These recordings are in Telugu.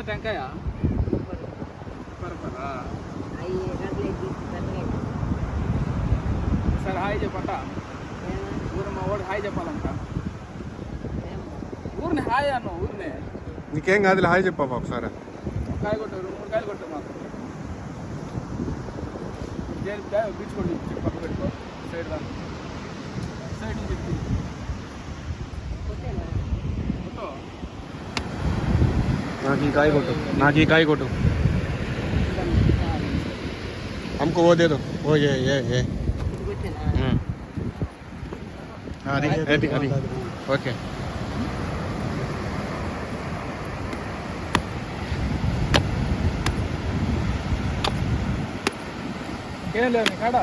టెంకాయ సరే హాయ్ చెప్పంట ఊరు మా వాడు హాయ్ చెప్పాలంట ఊరిని హాయ్ అన్న ఊరినే నీకేం కాదు హాయ్ చెప్పా ఒకసారి కాయ కొట్టారు 3 కాయలు కొట్టారు మాకు బీచ్ కొట్టి పక్క పెట్టుకో సైడ్ దా సైడ్ నుంచి చెప్పి నాకు ఈ కాయ కొట్టు हमको वो दे दो वो ये అది ఓకే ఏం లేదు నీ కాడ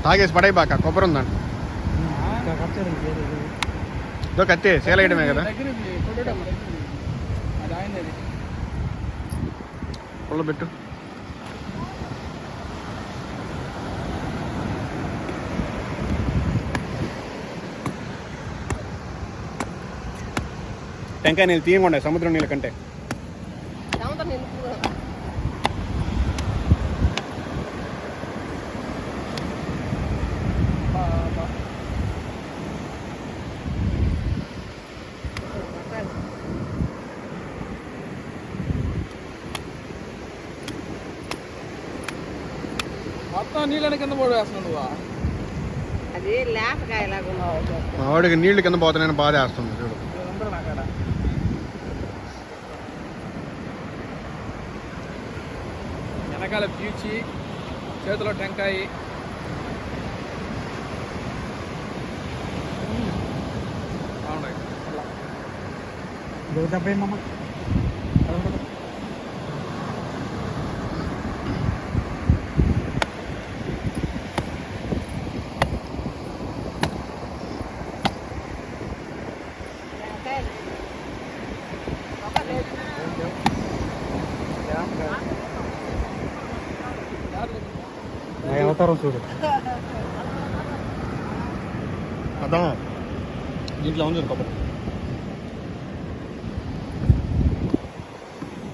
తాగేసి పడై బాక కొబ్బరి ఉందండి ఇదో కత్తి సేల్ వేయడమే కదా పుల్ల పెట్టు టెంకాయ నీళ్ళు తీయకుండా సముద్రం నీళ్ళ కంటే మొత్తం నీళ్ళని కింద పడేస్తున్నావు నువ్వు అది లేపకాయలాగా మా వాడికి నీళ్ళు కింద పోతున్నాయని బాధ వేస్తుంది చూడు వెనకాల బ్యూచి చేతిలో టెంకాయ అవతారం చూడు అదా దీంట్లో ఉంది కొబ్బరి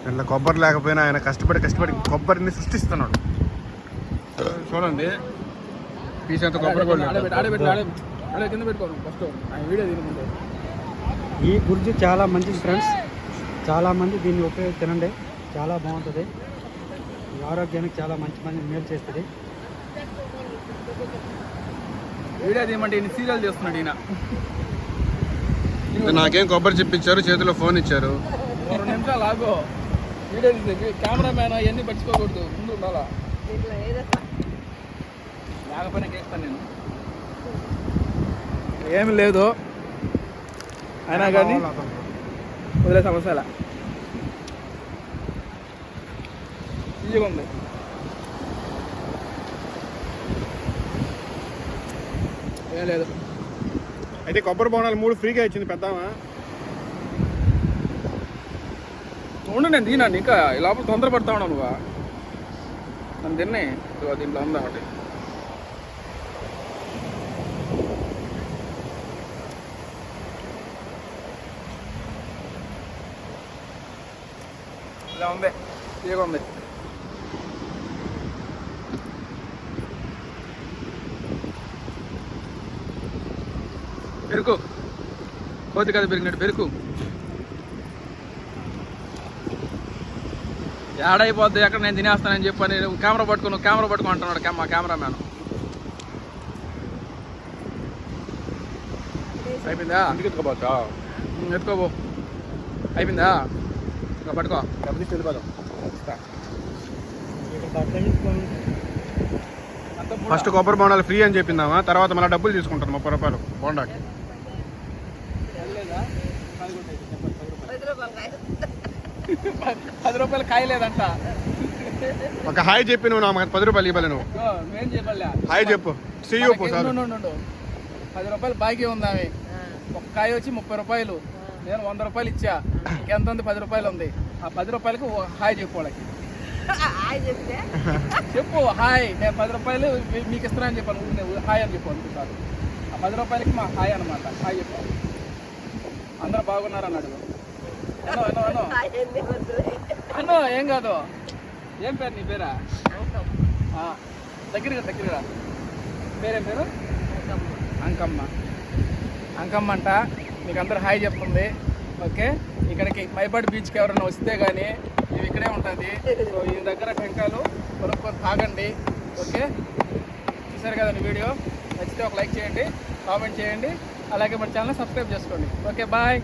ఇట్లా కొబ్బరి లేకపోయినా ఆయన కష్టపడి కొబ్బరిని సృష్టిస్తున్నాడు చూడండి పీస్ అంత కొబ్బరి కింద పెట్టుకోను ఫస్ట్ వీడియో తినకుండా ఈ గుర్జీ చాలా మంచిది ఫ్రెండ్స్, చాలామంది దీన్ని ఉపయోగించి తినండి, చాలా బాగుంటుంది, ఆరోగ్యానికి చాలా మంచి మేలు చేస్తుంది. వీడియో తీయమంటే ఈయన సీరియల్ చేస్తున్నాడు. ఈయన నాకేం కొబ్బరి చెప్పించారు, చేతిలో ఫోన్ ఇచ్చారు. 2 నిమిషాలు ఆగో, వీడియో తీసే కెమెరామ్యాన్ అవన్నీ పట్టుకోకూడదు, ముందు ఉండాలా. లేకపోయినా కేస్తాను నేను, ఏమి లేదు అయినా కానీ వదిలే సమస్యల ఈజీగా ఉంది. ఏం లేదు. అయితే కొబ్బరి బోనాలు 3 ఫ్రీగా ఇచ్చింది పెద్దామా. ఉండు నేను తిన్నాను, ఇంకా లోపల తొందరపడతా ఉన్నావు నువ్వా. నన్ను తిన్నాయి దీంట్లో ఉందా ఒకటి. ఇలా ఉంది, తీయగా ఉంది. పెరుకు కోతి కదా పెరిగినట్టు పెరుకు ఏడైపోద్ది, ఎక్కడ నేను తినేస్తానని చెప్పని కెమెరా పట్టుకో అంటున్నాడు మా కెమెరామ్యాన్. అయిపోయిందా? ఎత్తుకోబోతా ఎత్తుకోబో. అయిపోయిందా? ఇంకా పట్టుకో. ఫస్ట్ కొబ్బరి బోనాలు ఫ్రీ అని చెప్పిందామా, తర్వాత మళ్ళీ డబ్బులు తీసుకుంటారు 30 రూపాయలు బోండాకి. 10 రూపాయలు కాయలేదంట. ఒక హాయ్ చెప్పి నువ్వు నాకు 10 రూపాయలు ఇవ్వాలి. నువ్వు మేం చెప్పలే, హాయ్ చెప్పు. 10 రూపాయలు బాకీ ఉందామె. ఒక కాయ వచ్చి 30 రూపాయలు, నేను 100 రూపాయలు ఇచ్చా. ఎంత ఉంది? 10 రూపాయలు ఉంది. ఆ 10 రూపాయలకు హాయ్ చెప్పు వాళ్ళకి. చెప్పు హాయ్, నేను 10 రూపాయలు మీకు ఇస్తున్నా అని చెప్పాను. హాయ్ అని చెప్పు అనుకుంటారు. ఆ 10 రూపాయలకి మా హాయ్ అనమాట. హాయ్ చెప్పు. అందరూ బాగున్నారని అడుగు. అను అను అను ఆయన్ని వదిలేయ్. అను. ఏం కాదు. ఏం పేరు నీ పేరా? దగ్గరగా పేరేం పేరు? అంకమ్మ. అంకమ్మ అంట మీకు అందరు హాయ్ చెప్తుంది. ఓకే, ఇక్కడికి మైపాడు బీచ్కి ఎవరైనా వస్తే కానీ ఇవి ఇక్కడే ఉంటుంది. సో ఈ దగ్గర టెంకాయలు కొనుక్కొని తాగండి. ఓకే, చూసారు కదండి వీడియో. నచ్చితే ఒక లైక్ చేయండి, కామెంట్ చేయండి, అలాగే మన ఛానల్ సబ్స్క్రైబ్ చేసుకోండి. Okay, bye.